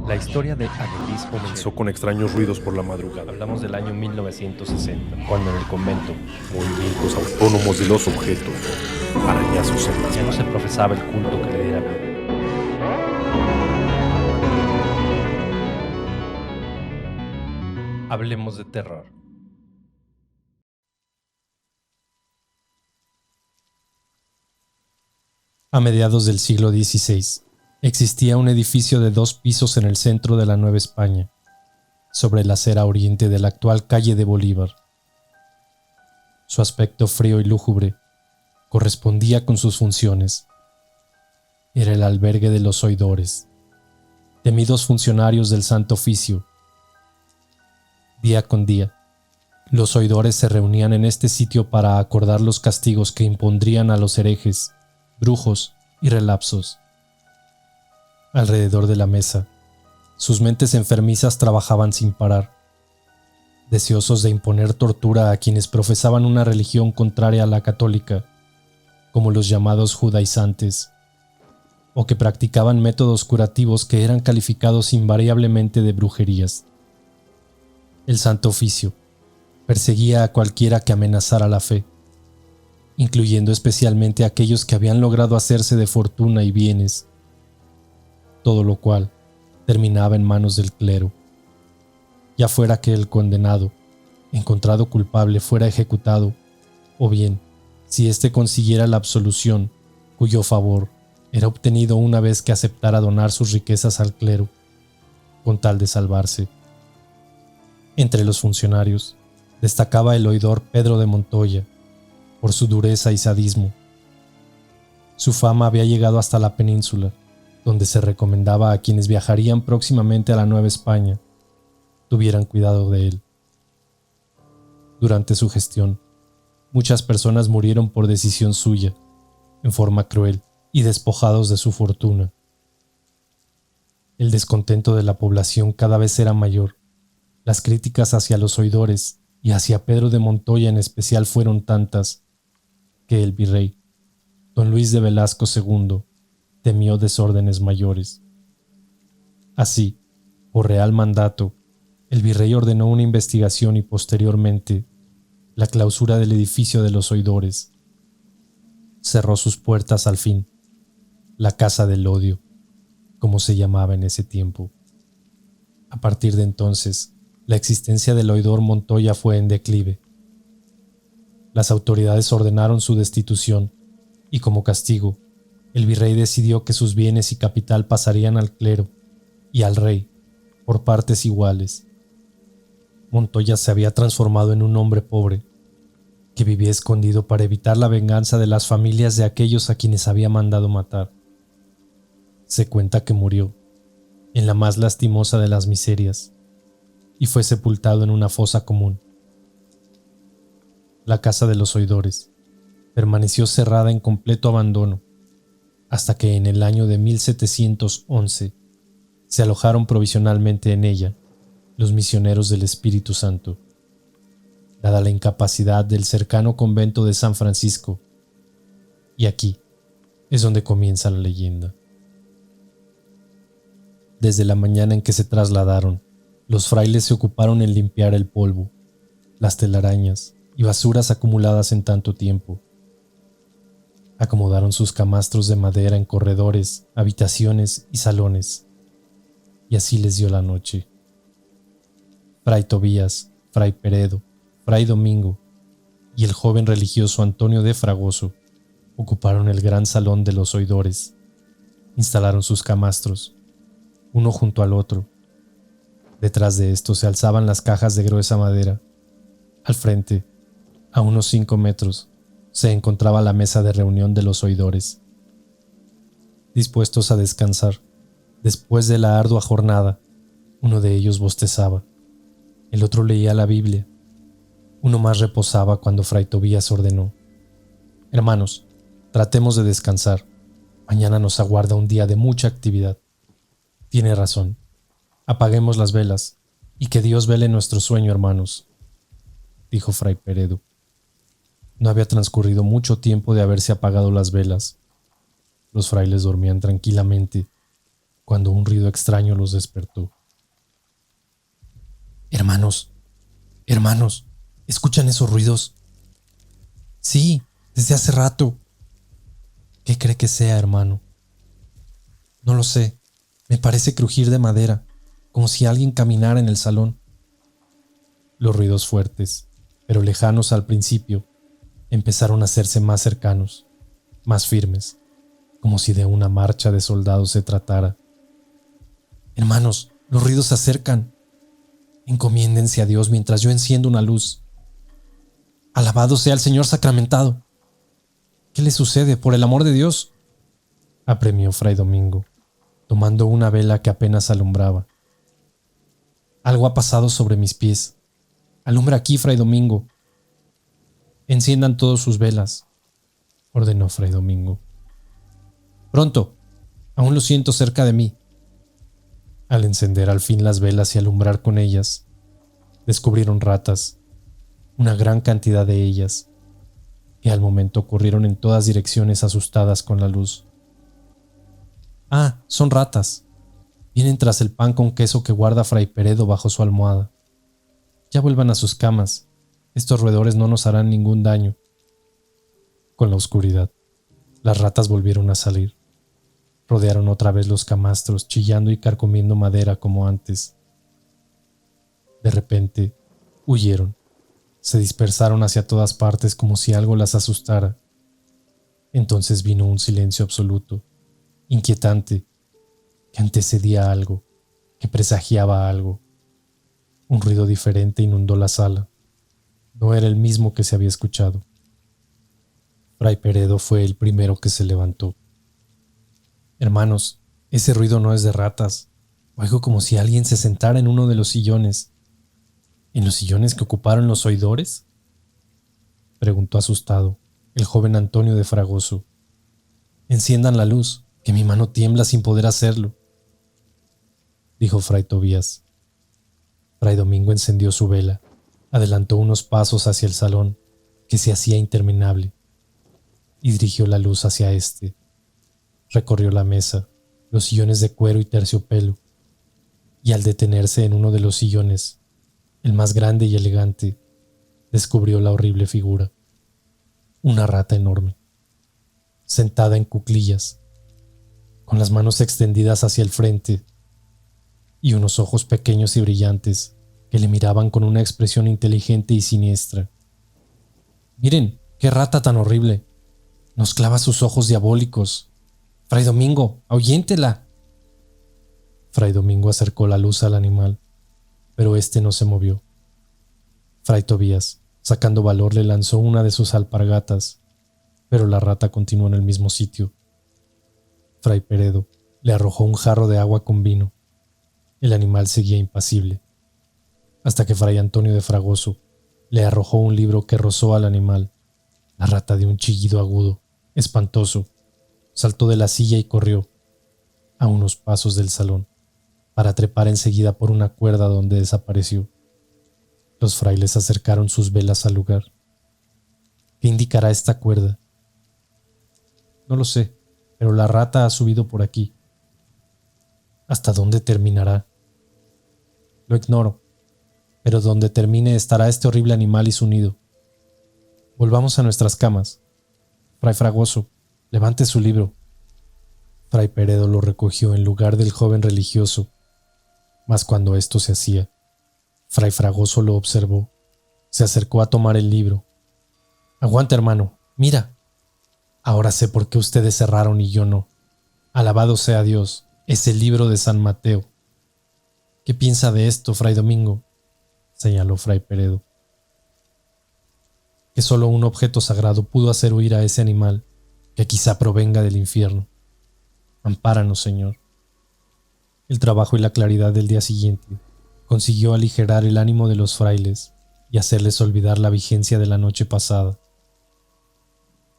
La historia de Adelis comenzó Con extraños ruidos por la madrugada, Hablamos del año 1960, cuando en el convento movimientos autónomos de los objetos, arañazos en las ya no se paredes. profesaba el culto que le diera vida. Hablemos de terror. A mediados del siglo XVI, existía un edificio de 2 pisos en el centro de la Nueva España, sobre la acera oriente de la actual calle de Bolívar. Su aspecto frío y lúgubre correspondía con sus funciones. Era el albergue de los oidores, temidos funcionarios del Santo Oficio. Día con día, los oidores se reunían en este sitio para acordar los castigos que impondrían a los herejes, brujos y relapsos. Alrededor de la mesa, sus mentes enfermizas trabajaban sin parar, deseosos de imponer tortura a quienes profesaban una religión contraria a la católica, como los llamados judaizantes, o que practicaban métodos curativos que eran calificados invariablemente de brujerías. El Santo Oficio perseguía a cualquiera que amenazara la fe, incluyendo especialmente a aquellos que habían logrado hacerse de fortuna y bienes, todo lo cual terminaba en manos del clero, ya fuera que el condenado, encontrado culpable, fuera ejecutado, o bien, si éste consiguiera la absolución, cuyo favor era obtenido una vez que aceptara donar sus riquezas al clero, con tal de salvarse. Entre los funcionarios destacaba el oidor Pedro de Montoya, por su dureza y sadismo. Su fama había llegado hasta la península, donde se recomendaba a quienes viajarían próximamente a la Nueva España tuvieran cuidado de él. Durante su gestión, muchas personas murieron por decisión suya, en forma cruel y despojados de su fortuna. El descontento de la población cada vez era mayor. Las críticas hacia los oidores y hacia Pedro de Montoya en especial fueron tantas que el virrey, don Luis de Velasco II, temió desórdenes mayores. Así, por real mandato, el virrey ordenó una investigación y posteriormente la clausura del edificio de los oidores. Cerró sus puertas al fin, la Casa del Odio, como se llamaba en ese tiempo. A partir de entonces, la existencia del oidor Montoya fue en declive. Las autoridades ordenaron su destitución y como castigo, el virrey decidió que sus bienes y capital pasarían al clero y al rey por partes iguales. Montoya se había transformado en un hombre pobre que vivía escondido para evitar la venganza de las familias de aquellos a quienes había mandado matar. Se cuenta que murió en la más lastimosa de las miserias y fue sepultado en una fosa común. La casa de los oidores permaneció cerrada en completo abandono hasta que en el año de 1711 se alojaron provisionalmente en ella los misioneros del Espíritu Santo, dada la incapacidad del cercano convento de San Francisco. Y aquí es donde comienza la leyenda. Desde la mañana en que se trasladaron, los frailes se ocuparon en limpiar el polvo, las telarañas y basuras acumuladas en tanto tiempo. Acomodaron sus camastros de madera en corredores, habitaciones y salones, y así les dio la noche. Fray Tobías, Fray Peredo, Fray Domingo y el joven religioso Antonio de Fragoso ocuparon el gran salón de los oidores. Instalaron sus camastros, uno junto al otro. Detrás de estos se alzaban las cajas de gruesa madera. Al frente, a unos 5 metros, se encontraba la mesa de reunión de los oidores. Dispuestos a descansar, después de la ardua jornada, uno de ellos bostezaba, el otro leía la Biblia. Uno más reposaba cuando Fray Tobías ordenó: «Hermanos, tratemos de descansar. Mañana nos aguarda un día de mucha actividad». «Tiene razón. Apaguemos las velas y que Dios vele nuestro sueño, hermanos», dijo Fray Peredo. No había transcurrido mucho tiempo de haberse apagado las velas. Los frailes dormían tranquilamente, cuando un ruido extraño los despertó. Hermanos, hermanos, ¿escuchan esos ruidos? Sí, desde hace rato. ¿Qué cree que sea, hermano? No lo sé. Me parece crujir de madera, como si alguien caminara en el salón. Los ruidos fuertes, pero lejanos al principio, empezaron a hacerse más cercanos, más firmes, como si de una marcha de soldados se tratara. Hermanos, los ruidos se acercan. Encomiéndense a Dios mientras yo enciendo una luz. Alabado sea el Señor sacramentado. ¿Qué le sucede, por el amor de Dios?, apremió Fray Domingo, tomando una vela que apenas alumbraba. Algo ha pasado sobre mis pies. Alumbra aquí, Fray Domingo. Enciendan todos sus velas, ordenó Fray Domingo. Pronto, aún lo siento cerca de mí. Al encender al fin las velas y alumbrar con ellas, descubrieron ratas, una gran cantidad de ellas, que al momento corrieron en todas direcciones asustadas con la luz. Ah, son ratas. Vienen tras el pan con queso que guarda Fray Peredo bajo su almohada. Ya vuelvan a sus camas. Estos roedores no nos harán ningún daño. Con la oscuridad, las ratas volvieron a salir. Rodearon otra vez los camastros, chillando y carcomiendo madera como antes. De repente, huyeron. Se dispersaron hacia todas partes como si algo las asustara. Entonces vino un silencio absoluto, inquietante, que antecedía algo, que presagiaba algo. Un ruido diferente inundó la sala. No era el mismo que se había escuchado. Fray Peredo fue el primero que se levantó. Hermanos, ese ruido no es de ratas. Oigo como si alguien se sentara en uno de los sillones. ¿En los sillones que ocuparon los oidores?, preguntó asustado el joven Antonio de Fragoso. Enciendan la luz, que mi mano tiembla sin poder hacerlo, dijo Fray Tobías. Fray Domingo encendió su vela, adelantó unos pasos hacia el salón, que se hacía interminable, y dirigió la luz hacia éste. Recorrió la mesa, los sillones de cuero y terciopelo, y al detenerse en uno de los sillones, el más grande y elegante, descubrió la horrible figura. Una rata enorme, sentada en cuclillas, con las manos extendidas hacia el frente, y unos ojos pequeños y brillantes que le miraban con una expresión inteligente y siniestra. Miren, qué rata tan horrible. Nos clava sus ojos diabólicos. Fray Domingo, ahuyéntela. Fray Domingo acercó la luz al animal, pero éste no se movió. Fray Tobías, sacando valor, le lanzó una de sus alpargatas, pero la rata continuó en el mismo sitio. Fray Peredo le arrojó un jarro de agua con vino. El animal seguía impasible, hasta que Fray Antonio de Fragoso le arrojó un libro que rozó al animal. La rata dio un chillido agudo, espantoso, saltó de la silla y corrió a unos pasos del salón, para trepar enseguida por una cuerda donde desapareció. Los frailes acercaron sus velas al lugar. ¿Qué indicará esta cuerda? No lo sé, pero la rata ha subido por aquí. ¿Hasta dónde terminará? Lo ignoro, pero donde termine estará este horrible animal y su nido. Volvamos a nuestras camas. Fray Fragoso, levante su libro. Fray Peredo lo recogió en lugar del joven religioso, mas cuando esto se hacía, Fray Fragoso lo observó. Se acercó a tomar el libro. Aguanta, hermano, mira. Ahora sé por qué ustedes cerraron y yo no. Alabado sea Dios, es el libro de San Mateo. ¿Qué piensa de esto, Fray Domingo?, señaló Fray Peredo. Que solo un objeto sagrado pudo hacer huir a ese animal, que quizá provenga del infierno. Ampáranos, Señor. El trabajo y la claridad del día siguiente consiguió aligerar el ánimo de los frailes y hacerles olvidar la vigencia de la noche pasada.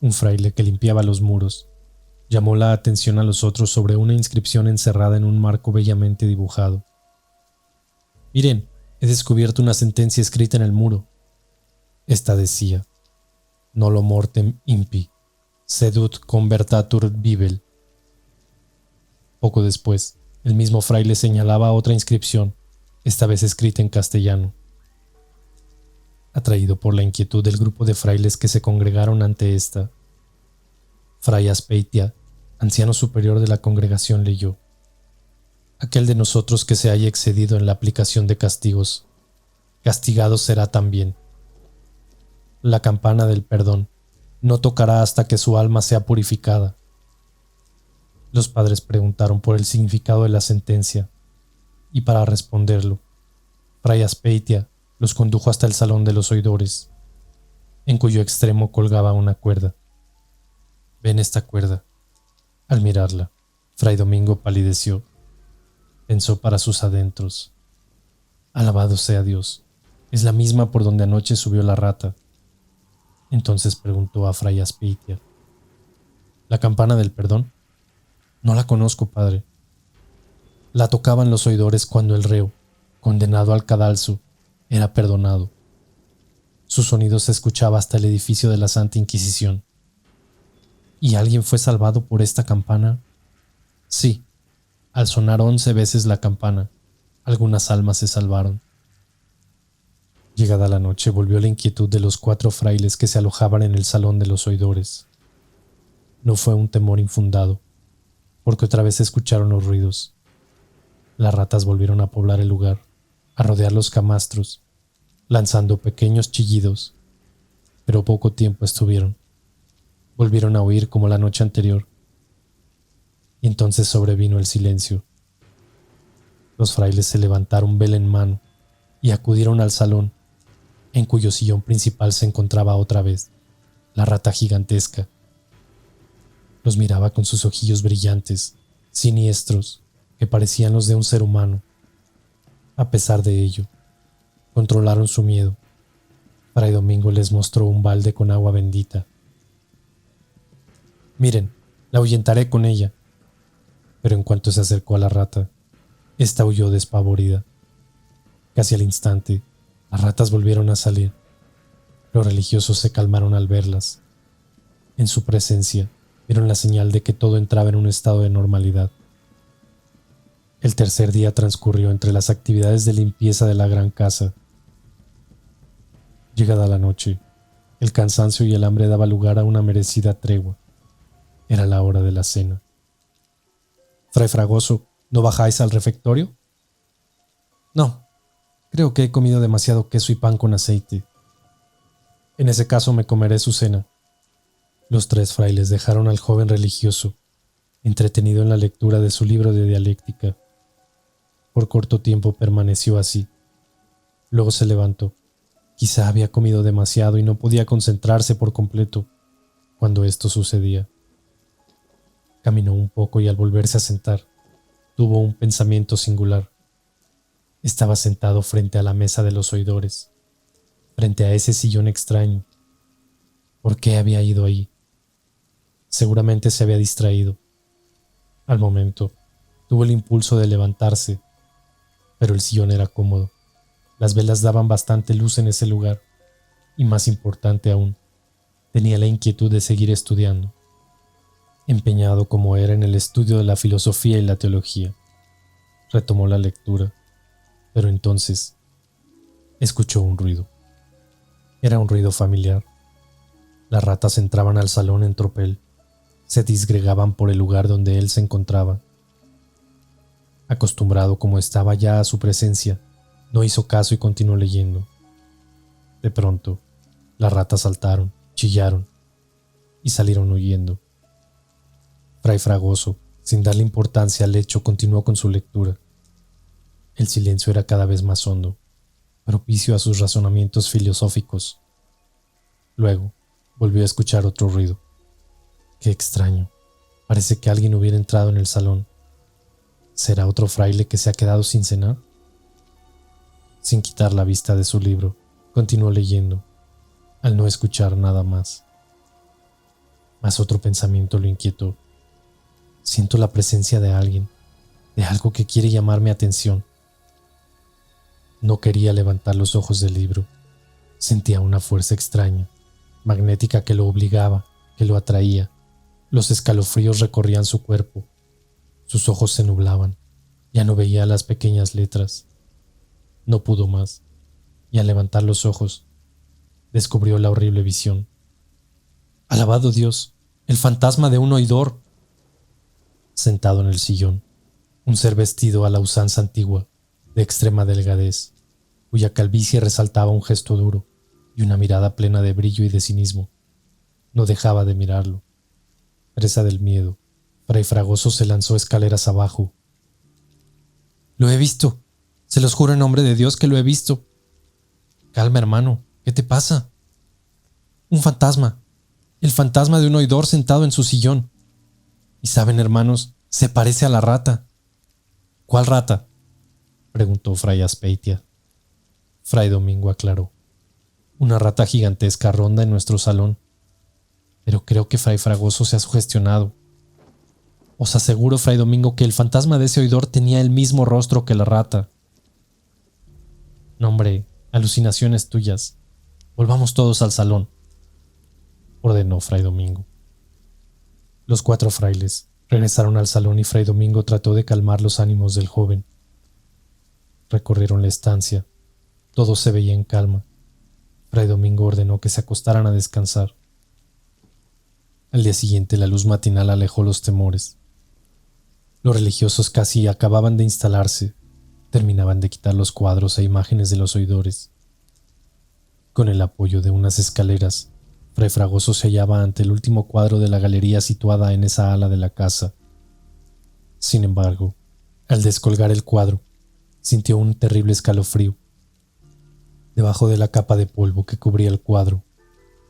Un fraile que limpiaba los muros llamó la atención a los otros sobre una inscripción encerrada en un marco bellamente dibujado. Miren, he descubierto una sentencia escrita en el muro. Esta decía: Nolo mortem impi, sedut convertatur bibel. Poco después, El mismo fraile señalaba otra inscripción, esta vez escrita en castellano. Atraído por la inquietud del grupo de frailes que se congregaron ante esta, Fray Azpeitia, anciano superior de la congregación, leyó: aquel de nosotros que se haya excedido en la aplicación de castigos, castigado será también. La campana del perdón no tocará hasta que su alma sea purificada. Los padres preguntaron por el significado de la sentencia, y para responderlo, Fray Azpeitia los condujo hasta el salón de los oidores, en cuyo extremo colgaba una cuerda. «Ven esta cuerda». Al mirarla, Fray Domingo palideció. Pensó para sus adentros: «Alabado sea Dios, es la misma por donde anoche subió la rata». Entonces preguntó a Fray Azpeitia: «¿La campana del perdón?» «No la conozco, padre». La tocaban los oidores cuando el reo, condenado al cadalso, era perdonado. Su sonido se escuchaba hasta el edificio de la Santa Inquisición. ¿Y alguien fue salvado por esta campana? Sí, al sonar 11 veces la campana, algunas almas se salvaron. Llegada la noche, volvió la inquietud de los 4 frailes que se alojaban en el salón de los oidores. No fue un temor infundado, porque otra vez escucharon los ruidos. Las ratas volvieron a poblar el lugar, a rodear los camastros, lanzando pequeños chillidos, pero poco tiempo estuvieron. Volvieron a huir como la noche anterior. Y entonces sobrevino el silencio. Los frailes se levantaron vela en mano y acudieron al salón, en cuyo sillón principal se encontraba otra vez la rata gigantesca. Los miraba con sus ojillos brillantes, siniestros, que parecían los de un ser humano. A pesar de ello, controlaron su miedo. Fray Domingo les mostró un balde con agua bendita. «Miren, la ahuyentaré con ella». Pero en cuanto se acercó a la rata, ésta huyó despavorida. Casi al instante, las ratas volvieron a salir. Los religiosos se calmaron al verlas. En su presencia, vieron la señal de que todo entraba en un estado de normalidad. El tercer día transcurrió entre las actividades de limpieza de la gran casa. Llegada la noche, el cansancio y el hambre daba lugar a una merecida tregua. Era la hora de la cena. «Fray Fragoso, ¿no bajáis al refectorio?» «No, creo que he comido demasiado queso y pan con aceite». «En ese caso me comeré su cena». Los 3 frailes dejaron al joven religioso, entretenido en la lectura de su libro de dialéctica. Por corto tiempo permaneció así. Luego se levantó. Quizá había comido demasiado y no podía concentrarse por completo cuando esto sucedía. Caminó un poco y al volverse a sentar, tuvo un pensamiento singular. Estaba sentado frente a la mesa de los oidores, frente a ese sillón extraño. ¿Por qué había ido ahí? Seguramente se había distraído. Al momento, tuvo el impulso de levantarse, pero el sillón era cómodo. Las velas daban bastante luz en ese lugar, y más importante aún, tenía la inquietud de seguir estudiando. Empeñado como era en el estudio de la filosofía y la teología, retomó la lectura, pero entonces escuchó un ruido. Era un ruido familiar. Las ratas entraban al salón en tropel, se disgregaban por el lugar donde él se encontraba. Acostumbrado como estaba ya a su presencia, no hizo caso y continuó leyendo. De pronto, las ratas saltaron, chillaron y salieron huyendo. Fray Fragoso, sin darle importancia al hecho, continuó con su lectura. El silencio era cada vez más hondo, propicio a sus razonamientos filosóficos. Luego, volvió a escuchar otro ruido. Qué extraño, parece que alguien hubiera entrado en el salón. ¿Será otro fraile que se ha quedado sin cenar? Sin quitar la vista de su libro, continuó leyendo, al no escuchar nada más. Mas otro pensamiento lo inquietó. Siento la presencia de alguien, de algo que quiere llamar mi atención. No quería levantar los ojos del libro. Sentía una fuerza extraña, magnética, que lo obligaba, que lo atraía. Los escalofríos recorrían su cuerpo. Sus ojos se nublaban. Ya no veía las pequeñas letras. No pudo más, y al levantar los ojos, descubrió la horrible visión. ¡Alabado Dios! ¡El fantasma de un oidor! Sentado en el sillón, un ser vestido a la usanza antigua, de extrema delgadez, cuya calvicie resaltaba un gesto duro y una mirada plena de brillo y de cinismo. No dejaba de mirarlo. Presa del miedo, Fray Fragoso se lanzó escaleras abajo. «Lo he visto. Se los juro en nombre de Dios que lo he visto». «Calma, hermano. ¿Qué te pasa?» «Un fantasma. El fantasma de un oidor sentado en su sillón. Y saben, hermanos, se parece a la rata». «¿Cuál rata?», preguntó Fray Aspeitia. Fray Domingo aclaró. «Una rata gigantesca ronda en nuestro salón. Pero creo que Fray Fragoso se ha sugestionado. Os aseguro, Fray Domingo, que el fantasma de ese oidor tenía el mismo rostro que la rata». «No, hombre, alucinaciones tuyas. Volvamos todos al salón», ordenó Fray Domingo. Los 4 frailes regresaron al salón y Fray Domingo trató de calmar los ánimos del joven. Recorrieron la estancia. Todo se veía en calma. Fray Domingo ordenó que se acostaran a descansar. Al día siguiente la luz matinal alejó los temores. Los religiosos casi acababan de instalarse. Terminaban de quitar los cuadros e imágenes de los oidores. Con el apoyo de unas escaleras, Fray Fragoso se hallaba ante el último cuadro de la galería situada en esa ala de la casa. Sin embargo, al descolgar el cuadro, sintió un terrible escalofrío. Debajo de la capa de polvo que cubría el cuadro,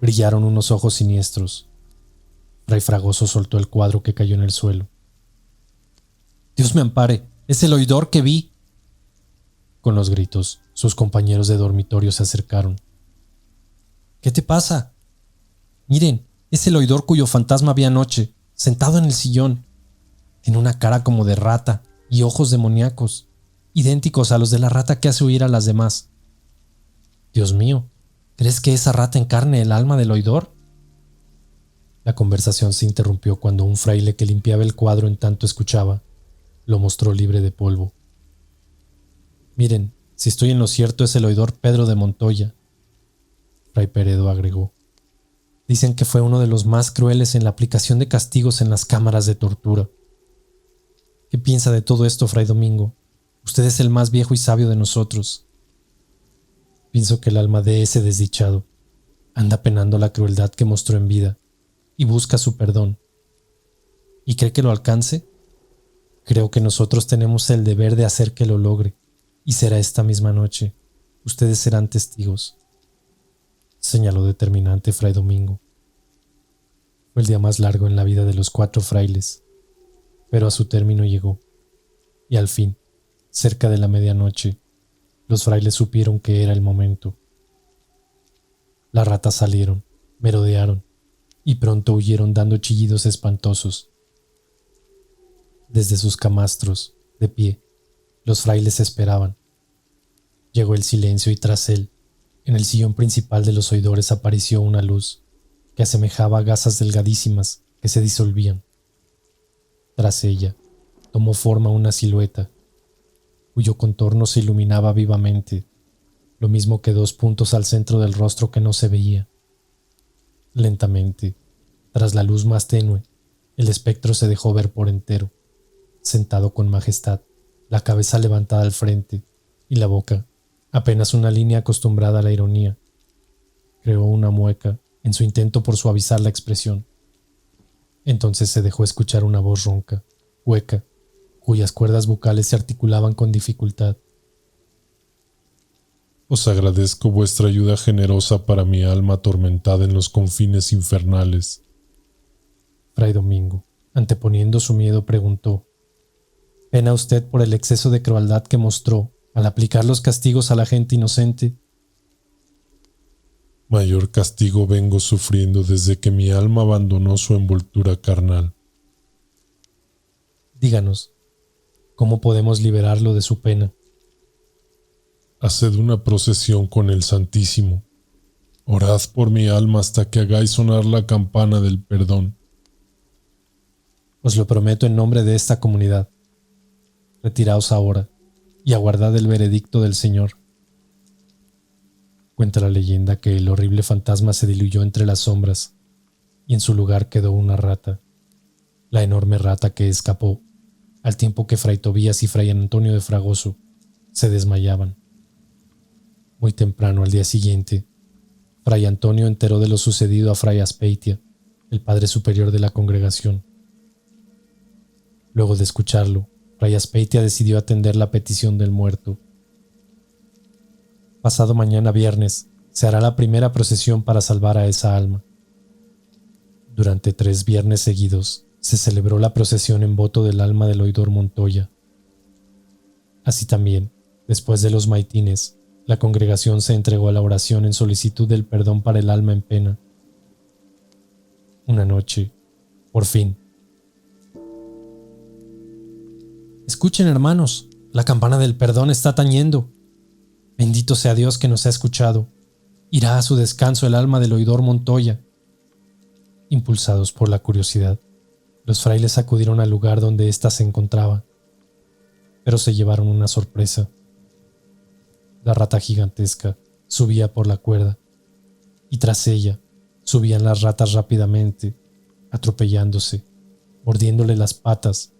brillaron unos ojos siniestros. Fray Fragoso soltó el cuadro que cayó en el suelo. «Dios me ampare, es el oidor que vi». Con los gritos, sus compañeros de dormitorio se acercaron. «¿Qué te pasa?» «Miren, es el oidor cuyo fantasma vi anoche, sentado en el sillón. Tiene una cara como de rata y ojos demoníacos, idénticos a los de la rata que hace huir a las demás». «Dios mío, ¿crees que esa rata encarne el alma del oidor?». La conversación se interrumpió cuando un fraile que limpiaba el cuadro en tanto escuchaba, lo mostró libre de polvo. «Miren, si estoy en lo cierto es el oidor Pedro de Montoya», Fray Peredo agregó. «Dicen que fue uno de los más crueles en la aplicación de castigos en las cámaras de tortura». «¿Qué piensa de todo esto, Fray Domingo? Usted es el más viejo y sabio de nosotros». «Pienso que el alma de ese desdichado anda penando la crueldad que mostró en vida y busca su perdón. ¿Y cree que lo alcance? Creo que nosotros tenemos el deber de hacer que lo logre, y será esta misma noche. Ustedes serán testigos», señaló determinante Fray Domingo. Fue el día más largo en la vida de los 4 frailes, pero a su término llegó, y al fin, cerca de la medianoche, los frailes supieron que era el momento. Las ratas salieron, merodearon, y pronto huyeron dando chillidos espantosos. Desde sus camastros, de pie, los frailes esperaban. Llegó el silencio y tras él, en el sillón principal de los oidores apareció una luz que asemejaba a gasas delgadísimas que se disolvían. Tras ella, tomó forma una silueta, cuyo contorno se iluminaba vivamente, lo mismo que 2 puntos al centro del rostro que no se veía. Lentamente, tras la luz más tenue, el espectro se dejó ver por entero, sentado con majestad, la cabeza levantada al frente y la boca, apenas una línea acostumbrada a la ironía. Creó una mueca en su intento por suavizar la expresión. Entonces se dejó escuchar una voz ronca, hueca, cuyas cuerdas bucales se articulaban con dificultad. «Os agradezco vuestra ayuda generosa para mi alma atormentada en los confines infernales». Fray Domingo, anteponiendo su miedo, preguntó: ¿Pena usted por el exceso de crueldad que mostró al aplicar los castigos a la gente inocente? Mayor castigo vengo sufriendo desde que mi alma abandonó su envoltura carnal. Díganos, ¿cómo podemos liberarlo de su pena? Haced una procesión con el Santísimo. Orad por mi alma hasta que hagáis sonar la campana del perdón. Os lo prometo en nombre de esta comunidad. retiraos ahora y aguardad el veredicto del Señor. Cuenta la leyenda que el horrible fantasma se diluyó entre las sombras y en su lugar quedó una rata, la enorme rata que escapó al tiempo que Fray Tobías y Fray Antonio de Fragoso se desmayaban. Muy temprano al día siguiente, Fray Antonio enteró de lo sucedido a Fray Aspeitia, el padre superior de la congregación. Luego de escucharlo, Fray Aspeitia decidió atender la petición del muerto. Pasado mañana viernes se hará la primera procesión para salvar a esa alma. Durante 3 viernes seguidos se celebró la procesión en voto del alma del oidor Montoya. Así también, después de los maitines, la congregación se entregó a la oración en solicitud del perdón para el alma en pena. Una noche, por fin. Escuchen, hermanos, la campana del perdón está tañendo. Bendito sea Dios que nos ha escuchado. Irá a su descanso el alma del oidor Montoya. Impulsados por la curiosidad, los frailes acudieron al lugar donde ésta se encontraba, pero se llevaron una sorpresa. La rata gigantesca subía por la cuerda, y tras ella subían las ratas rápidamente, atropellándose, mordiéndole las patas,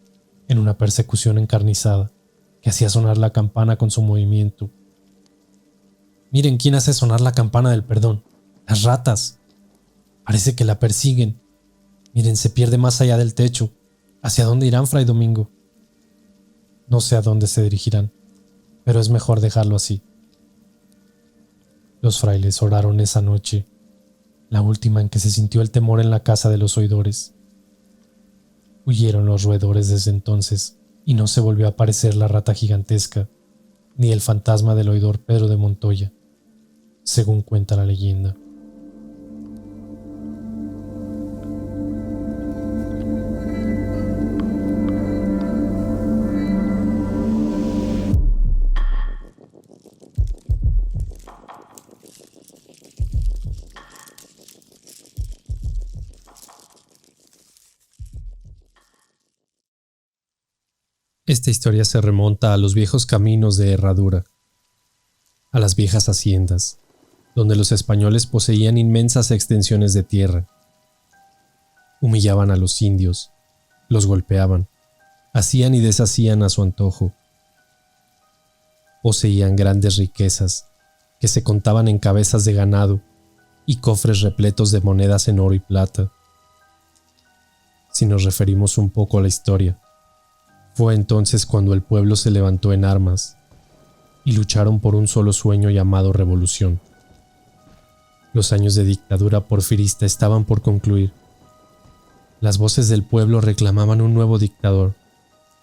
en una persecución encarnizada que hacía sonar la campana con su movimiento. Miren quién hace sonar la campana del perdón. Las ratas. Parece que la persiguen. Miren, se pierde más allá del techo. ¿Hacia dónde irán, Fray Domingo? No sé a dónde se dirigirán, pero es mejor dejarlo así. Los frailes oraron esa noche, la última en que se sintió el temor en la casa de los oidores. Huyeron los roedores desde entonces y no se volvió a aparecer la rata gigantesca ni el fantasma del oidor Pedro de Montoya, según cuenta la leyenda. Esta historia se remonta a los viejos caminos de Herradura, a las viejas haciendas, donde los españoles poseían inmensas extensiones de tierra. Humillaban a los indios, los golpeaban, hacían y deshacían a su antojo. Poseían grandes riquezas que se contaban en cabezas de ganado y cofres repletos de monedas en oro y plata. Si nos referimos un poco a la historia, fue entonces cuando el pueblo se levantó en armas y lucharon por un solo sueño llamado revolución. Los años de dictadura porfirista estaban por concluir. Las voces del pueblo reclamaban un nuevo dictador,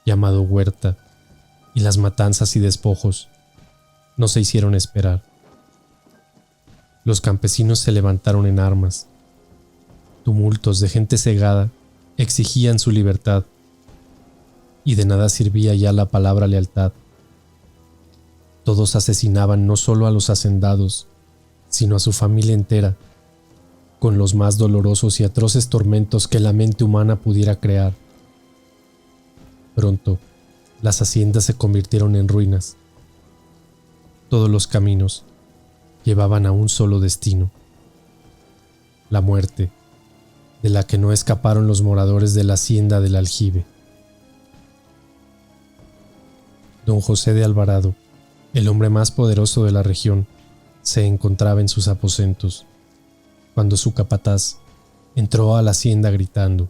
llamado Huerta, y las matanzas y despojos no se hicieron esperar. Los campesinos se levantaron en armas. Tumultos de gente cegada exigían su libertad, y de nada servía ya la palabra lealtad. Todos asesinaban no solo a los hacendados, sino a su familia entera, con los más dolorosos y atroces tormentos que la mente humana pudiera crear. Pronto, las haciendas se convirtieron en ruinas. Todos los caminos llevaban a un solo destino: la muerte, de la que no escaparon los moradores de la hacienda del Aljibe. Don José de Alvarado, el hombre más poderoso de la región, se encontraba en sus aposentos, cuando su capataz entró a la hacienda gritando: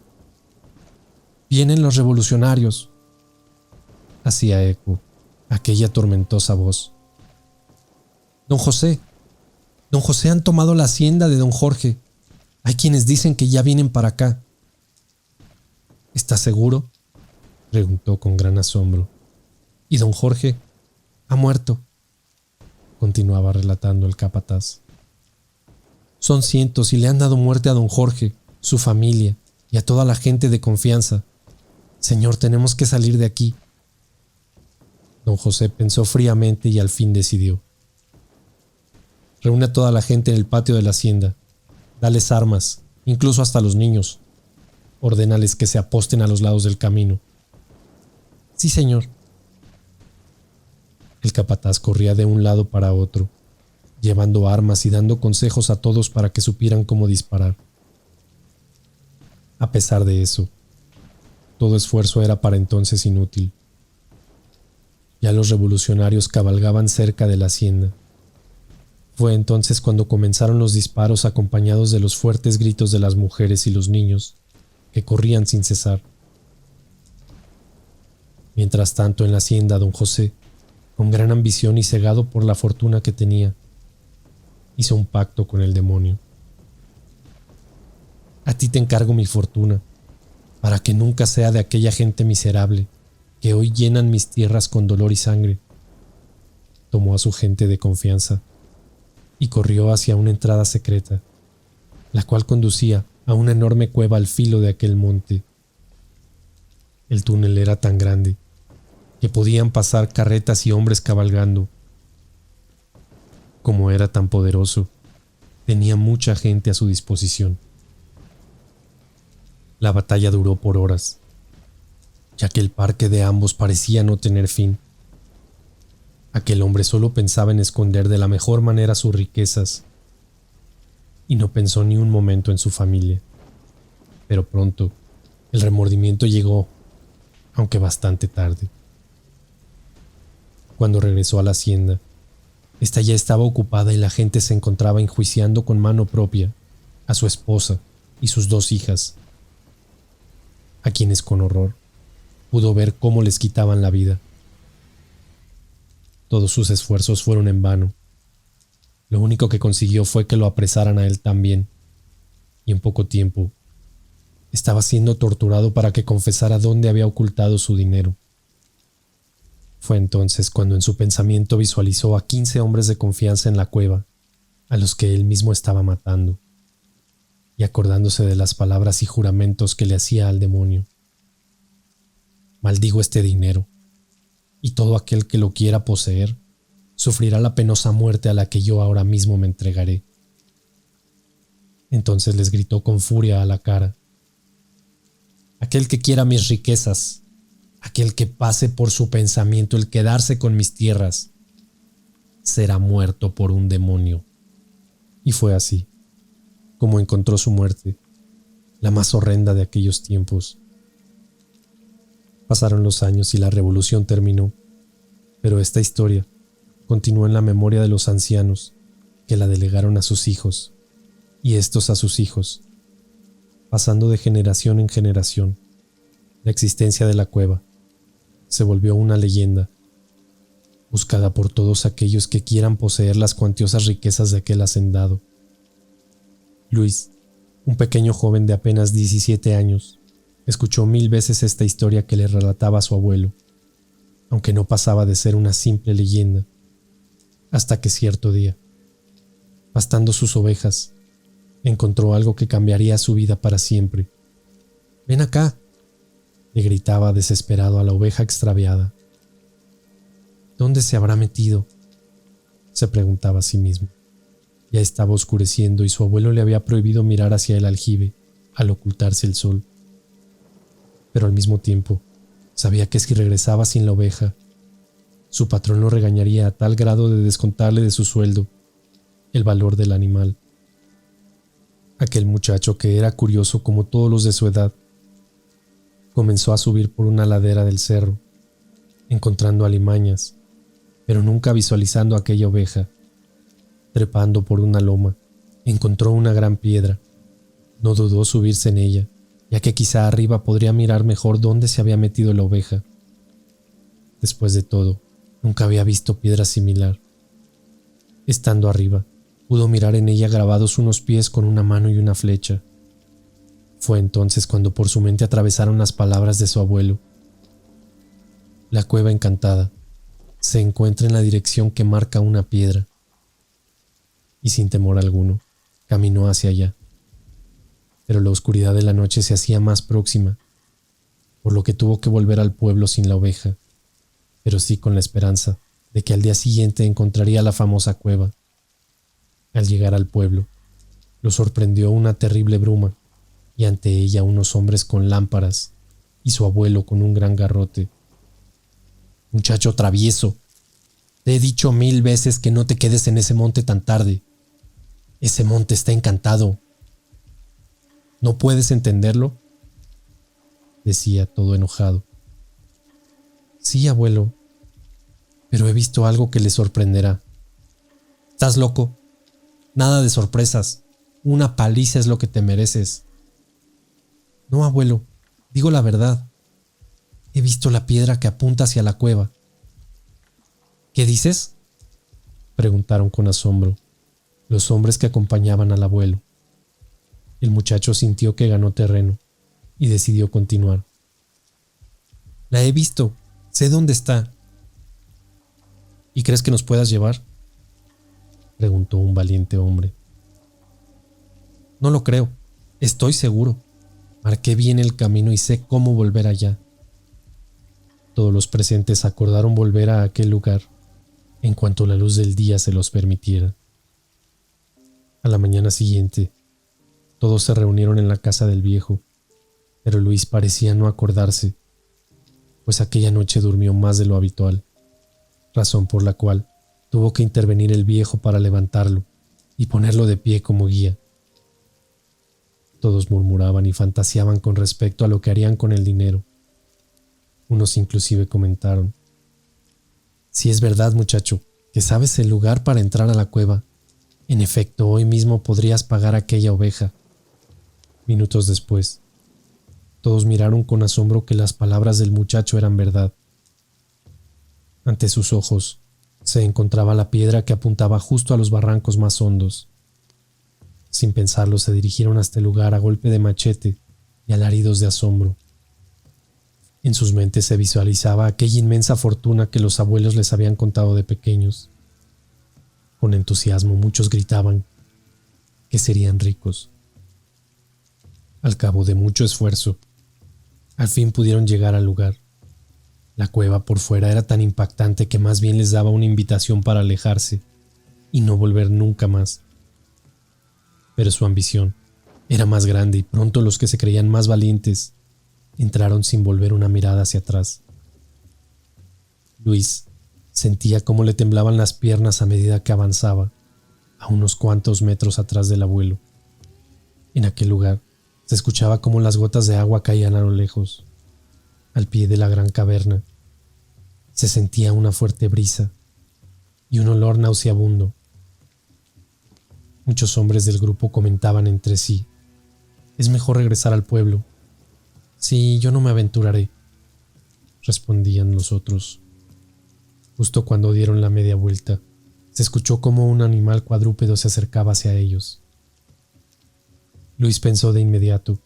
«¡Vienen los revolucionarios!». Hacía eco aquella tormentosa voz: «Don José, han tomado la hacienda de don Jorge. Hay quienes dicen que ya vienen para acá». «¿Estás seguro?», preguntó con gran asombro. «¿Y don Jorge ha muerto?», continuaba relatando el capataz. «Son cientos y le han dado muerte a don Jorge, su familia y a toda la gente de confianza. Señor, tenemos que salir de aquí». Don José pensó fríamente y al fin decidió: «Reúne a toda la gente en el patio de la hacienda. Dales armas, incluso hasta los niños. Ordénales que se aposten a los lados del camino». «Sí, señor». El capataz corría de un lado para otro, llevando armas y dando consejos a todos para que supieran cómo disparar. A pesar de eso, todo esfuerzo era para entonces inútil. Ya los revolucionarios cabalgaban cerca de la hacienda. Fue entonces cuando comenzaron los disparos acompañados de los fuertes gritos de las mujeres y los niños, que corrían sin cesar. Mientras tanto, en la hacienda, don José, con gran ambición y cegado por la fortuna que tenía, hizo un pacto con el demonio. A ti te encargo mi fortuna, para que nunca sea de aquella gente miserable que hoy llenan mis tierras con dolor y sangre. Tomó a su gente de confianza y corrió hacia una entrada secreta, la cual conducía a una enorme cueva al filo de aquel monte. El túnel era tan grande que podían pasar carretas y hombres cabalgando. Como era tan poderoso, tenía mucha gente a su disposición. La batalla duró por horas, ya que el parque de ambos parecía no tener fin. Aquel hombre solo pensaba en esconder de la mejor manera sus riquezas y no pensó ni un momento en su familia. Pero pronto el remordimiento llegó, aunque bastante tarde. Cuando regresó a la hacienda, esta ya estaba ocupada y la gente se encontraba enjuiciando con mano propia a su esposa y sus 2 hijas, a quienes con horror pudo ver cómo les quitaban la vida. Todos sus esfuerzos fueron en vano. Lo único que consiguió fue que lo apresaran a él también, y en poco tiempo estaba siendo torturado para que confesara dónde había ocultado su dinero. Fue entonces cuando en su pensamiento visualizó a 15 hombres de confianza en la cueva, a los que él mismo estaba matando, y acordándose de las palabras y juramentos que le hacía al demonio. Maldigo este dinero, y todo aquel que lo quiera poseer sufrirá la penosa muerte a la que yo ahora mismo me entregaré. Entonces les gritó con furia a la cara: aquel que quiera mis riquezas, aquel que pase por su pensamiento el quedarse con mis tierras, será muerto por un demonio. Y fue así como encontró su muerte, la más horrenda de aquellos tiempos. Pasaron los años y la revolución terminó, pero esta historia continuó en la memoria de los ancianos que la delegaron a sus hijos y estos a sus hijos, pasando de generación en generación. La existencia de la cueva se volvió una leyenda, buscada por todos aquellos que quieran poseer las cuantiosas riquezas de aquel hacendado. Luis, un pequeño joven de apenas 17 años, escuchó 1000 veces esta historia que le relataba a su abuelo, aunque no pasaba de ser una simple leyenda, hasta que cierto día, pastando sus ovejas, encontró algo que cambiaría su vida para siempre. «Ven acá», le gritaba desesperado a la oveja extraviada. «¿Dónde se habrá metido?», se preguntaba a sí mismo. Ya estaba oscureciendo y su abuelo le había prohibido mirar hacia el aljibe al ocultarse el sol. Pero al mismo tiempo sabía que si regresaba sin la oveja, su patrón lo regañaría a tal grado de descontarle de su sueldo el valor del animal. Aquel muchacho, que era curioso como todos los de su edad, comenzó a subir por una ladera del cerro, encontrando alimañas, pero nunca visualizando aquella oveja. Trepando por una loma, encontró una gran piedra. No dudó subirse en ella, ya que quizá arriba podría mirar mejor dónde se había metido la oveja. Después de todo, nunca había visto piedra similar. Estando arriba, pudo mirar en ella grabados unos pies con una mano y una flecha. Fue entonces cuando por su mente atravesaron las palabras de su abuelo. La cueva encantada se encuentra en la dirección que marca una piedra. Y sin temor alguno, caminó hacia allá. Pero la oscuridad de la noche se hacía más próxima, por lo que tuvo que volver al pueblo sin la oveja, pero sí con la esperanza de que al día siguiente encontraría la famosa cueva. Al llegar al pueblo, lo sorprendió una terrible bruma, y ante ella unos hombres con lámparas y su abuelo con un gran garrote. «Muchacho travieso», Te he dicho 1000 veces que no te quedes en ese monte tan tarde. Ese monte está encantado. ¿No puedes entenderlo?, decía todo enojado. Sí, abuelo, pero he visto algo que le sorprenderá. ¿Estás loco? Nada de sorpresas. Una paliza es lo que te mereces. No, abuelo, digo la verdad. He visto la piedra que apunta hacia la cueva. ¿Qué dices?, preguntaron con asombro los hombres que acompañaban al abuelo. El muchacho sintió que ganó terreno y decidió continuar. La he visto, sé dónde está. ¿Y crees que nos puedas llevar?, preguntó un valiente hombre. No lo creo, estoy seguro. Marqué bien el camino y sé cómo volver allá. Todos los presentes acordaron volver a aquel lugar en cuanto la luz del día se los permitiera. A la mañana siguiente, todos se reunieron en la casa del viejo, pero Luis parecía no acordarse, pues aquella noche durmió más de lo habitual, razón por la cual tuvo que intervenir el viejo para levantarlo y ponerlo de pie como guía. Todos murmuraban y fantaseaban con respecto a lo que harían con el dinero. Unos inclusive comentaron: si es verdad, muchacho, que sabes el lugar para entrar a la cueva, en efecto, hoy mismo podrías pagar aquella oveja. Minutos después, todos miraron con asombro que las palabras del muchacho eran verdad. Ante sus ojos se encontraba la piedra que apuntaba justo a los barrancos más hondos. Sin pensarlo, se dirigieron hasta el lugar a golpe de machete y alaridos de asombro. En sus mentes se visualizaba aquella inmensa fortuna que los abuelos les habían contado de pequeños. Con entusiasmo muchos gritaban que serían ricos. Al cabo de mucho esfuerzo, al fin pudieron llegar al lugar. La cueva por fuera era tan impactante que más bien les daba una invitación para alejarse y no volver nunca más. Pero su ambición era más grande y pronto los que se creían más valientes entraron sin volver una mirada hacia atrás. Luis sentía cómo le temblaban las piernas a medida que avanzaba, a unos cuantos metros atrás del abuelo. En aquel lugar se escuchaba cómo las gotas de agua caían a lo lejos. Al pie de la gran caverna se sentía una fuerte brisa y un olor nauseabundo. Muchos hombres del grupo comentaban entre sí: es mejor regresar al pueblo. Sí, yo no me aventuraré, respondían los otros. Justo cuando dieron la media vuelta, se escuchó cómo un animal cuadrúpedo se acercaba hacia ellos. Luis pensó de inmediato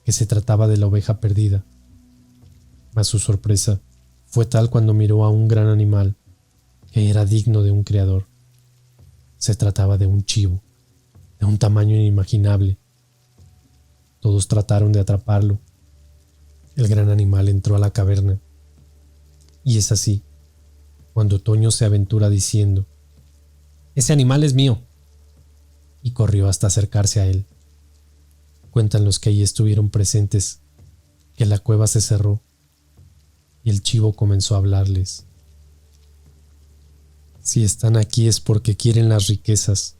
que se trataba de la oveja perdida, mas su sorpresa fue tal cuando miró a un gran animal que era digno de un criador. Se trataba de un chivo, de un tamaño inimaginable. Todos trataron de atraparlo. El gran animal entró a la caverna. Y es así cuando Toño se aventura diciendo: «Ese animal es mío», y corrió hasta acercarse a él. Cuentan los que allí estuvieron presentes que la cueva se cerró y el chivo comenzó a hablarles. Si están aquí es porque quieren las riquezas.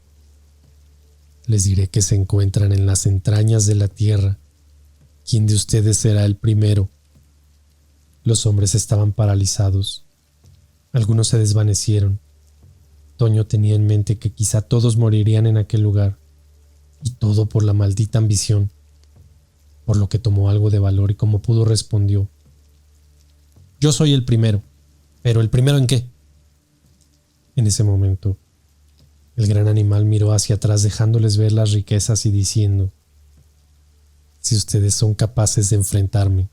Les diré que se encuentran en las entrañas de la tierra. ¿Quién de ustedes será el primero? Los hombres estaban paralizados. Algunos se desvanecieron. Toño tenía en mente que quizá todos morirían en aquel lugar, y todo por la maldita ambición, por lo que tomó algo de valor y como pudo respondió: «Yo soy el primero, pero ¿el primero en qué?». En ese momento, el gran animal miró hacia atrás dejándoles ver las riquezas y diciendo: «Si ustedes son capaces de enfrentarme,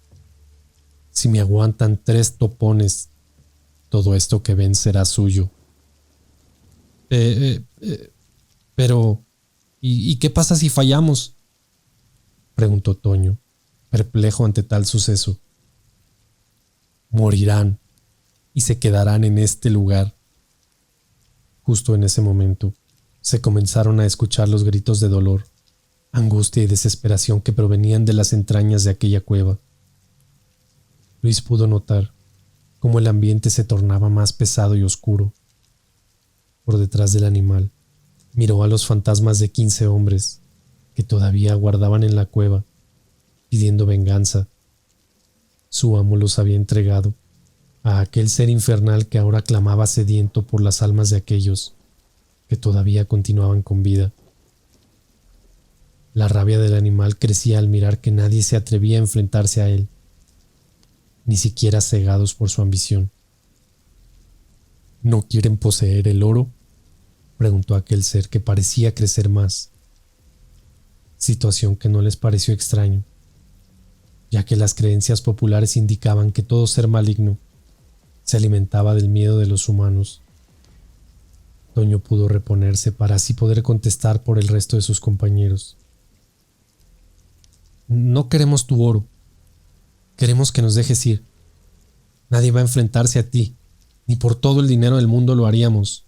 si me aguantan 3 topones, todo esto que ven será suyo». Pero, ¿y qué pasa si fallamos?», preguntó Toño, perplejo ante tal suceso. «Morirán y se quedarán en este lugar». Justo en ese momento, se comenzaron a escuchar los gritos de dolor, angustia y desesperación que provenían de las entrañas de aquella cueva. Luis pudo notar cómo el ambiente se tornaba más pesado y oscuro, por detrás del animal, miró a los fantasmas de 15 hombres que todavía aguardaban en la cueva, pidiendo venganza. Su amo los había entregado a aquel ser infernal que ahora clamaba sediento por las almas de aquellos que todavía continuaban con vida. La rabia del animal crecía al mirar que nadie se atrevía a enfrentarse a él, ni siquiera cegados por su ambición. ¿No quieren poseer el oro?, preguntó aquel ser que parecía crecer más, situación que no les pareció extraño, ya que las creencias populares indicaban que todo ser maligno se alimentaba del miedo de los humanos. Toño pudo reponerse para así poder contestar por el resto de sus compañeros. No queremos tu oro. Queremos que nos dejes ir. Nadie va a enfrentarse a ti, ni por todo el dinero del mundo lo haríamos.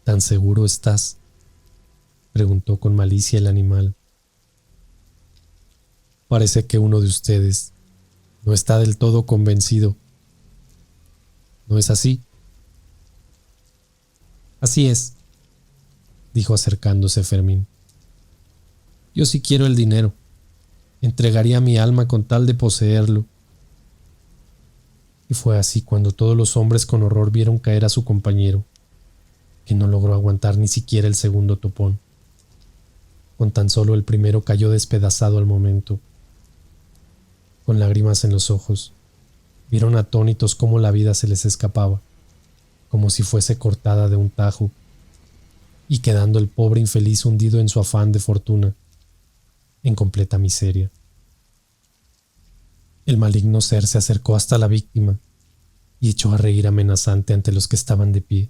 ¿Tan seguro estás?, preguntó con malicia el animal. Parece que uno de ustedes no está del todo convencido. ¿No es así? Así es, dijo acercándose Fermín. Yo sí quiero el dinero. Entregaría mi alma con tal de poseerlo. Y fue así cuando todos los hombres con horror vieron caer a su compañero, que no logró aguantar ni siquiera el segundo topón. Con tan solo el primero cayó despedazado al momento. Con lágrimas en los ojos, vieron atónitos cómo la vida se les escapaba, como si fuese cortada de un tajo, y quedando el pobre infeliz hundido en su afán de fortuna, en completa miseria. El maligno ser se acercó hasta la víctima y echó a reír amenazante ante los que estaban de pie.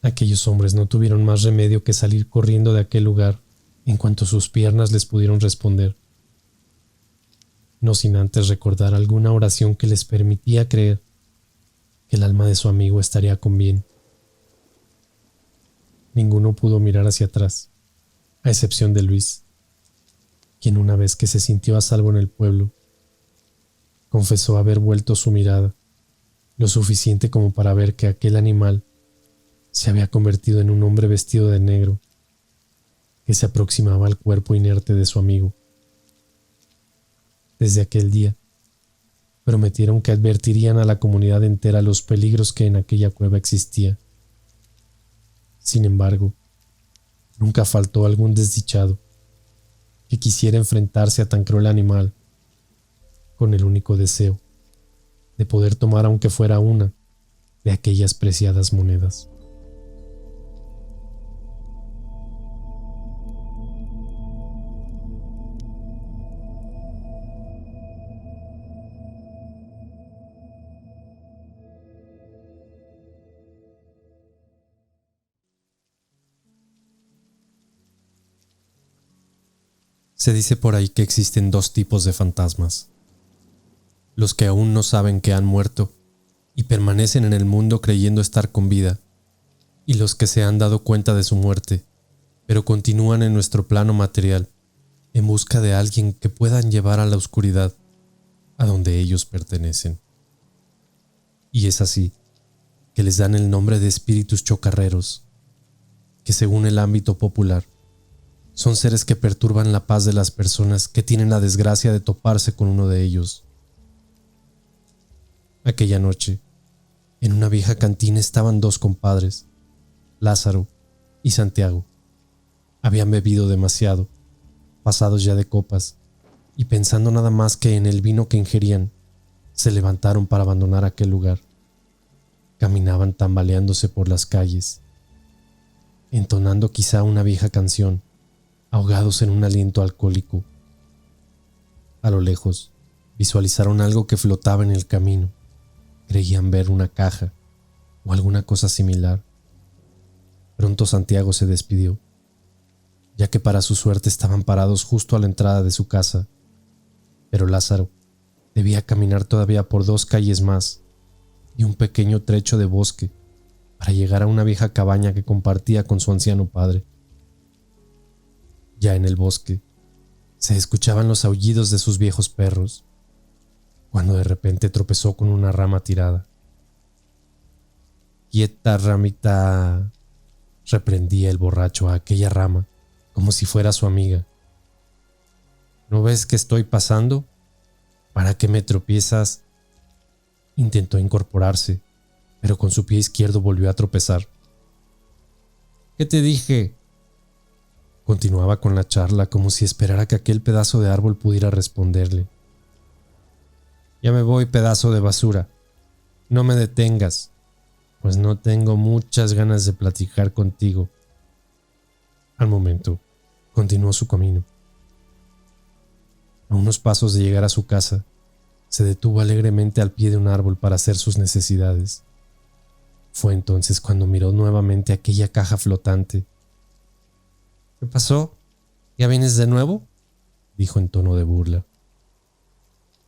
Aquellos hombres no tuvieron más remedio que salir corriendo de aquel lugar en cuanto sus piernas les pudieron responder, no sin antes recordar alguna oración que les permitía creer que el alma de su amigo estaría con bien. Ninguno pudo mirar hacia atrás, a excepción de Luis, quien una vez que se sintió a salvo en el pueblo, confesó haber vuelto su mirada lo suficiente como para ver que aquel animal se había convertido en un hombre vestido de negro que se aproximaba al cuerpo inerte de su amigo. Desde aquel día, prometieron que advertirían a la comunidad entera los peligros que en aquella cueva existía. Sin embargo, nunca faltó algún desdichado que quisiera enfrentarse a tan cruel animal con el único deseo de poder tomar aunque fuera una de aquellas preciadas monedas. Se dice por ahí que existen dos tipos de fantasmas: los que aún no saben que han muerto y permanecen en el mundo creyendo estar con vida, y los que se han dado cuenta de su muerte, pero continúan en nuestro plano material en busca de alguien que puedan llevar a la oscuridad a donde ellos pertenecen. Y es así que les dan el nombre de espíritus chocarreros, que según el ámbito popular son seres que perturban la paz de las personas que tienen la desgracia de toparse con uno de ellos. Aquella noche, en una vieja cantina estaban dos compadres, Lázaro y Santiago. Habían bebido demasiado, pasados ya de copas, y pensando nada más que en el vino que ingerían, se levantaron para abandonar aquel lugar. Caminaban tambaleándose por las calles, entonando quizá una vieja canción, ahogados en un aliento alcohólico. A lo lejos, visualizaron algo que flotaba en el camino. Creían ver una caja o alguna cosa similar. Pronto Santiago se despidió, ya que para su suerte estaban parados justo a la entrada de su casa, pero Lázaro debía caminar todavía por 2 calles más y un pequeño trecho de bosque para llegar a una vieja cabaña que compartía con su anciano padre. Ya en el bosque se escuchaban los aullidos de sus viejos perros, cuando de repente tropezó con una rama tirada. Quieta, ramita, reprendía el borracho a aquella rama, como si fuera su amiga. ¿No ves que estoy pasando? ¿Para qué me tropiezas? Intentó incorporarse, pero con su pie izquierdo volvió a tropezar. ¿Qué te dije? Continuaba con la charla como si esperara que aquel pedazo de árbol pudiera responderle. Ya me voy, pedazo de basura. No me detengas, pues no tengo muchas ganas de platicar contigo. Al momento, continuó su camino. A unos pasos de llegar a su casa, se detuvo alegremente al pie de un árbol para hacer sus necesidades. Fue entonces cuando miró nuevamente aquella caja flotante. ¿Qué pasó? ¿Ya vienes de nuevo?, dijo en tono de burla.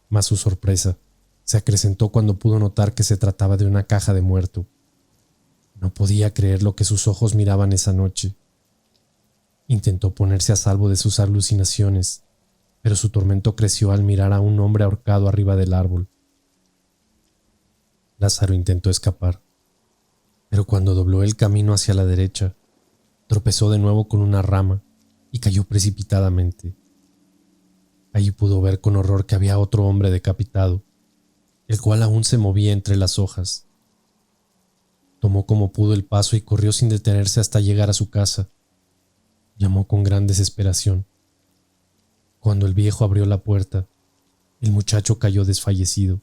Mas su sorpresa se acrecentó cuando pudo notar que se trataba de una caja de muerto. No podía creer lo que sus ojos miraban esa noche. Intentó ponerse a salvo de sus alucinaciones, pero su tormento creció al mirar a un hombre ahorcado arriba del árbol. Lázaro intentó escapar, pero cuando dobló el camino hacia la derecha, tropezó de nuevo con una rama y cayó precipitadamente. Allí pudo ver con horror que había otro hombre decapitado, el cual aún se movía entre las hojas. Tomó como pudo el paso y corrió sin detenerse hasta llegar a su casa. Llamó con gran desesperación. Cuando el viejo abrió la puerta, el muchacho cayó desfallecido.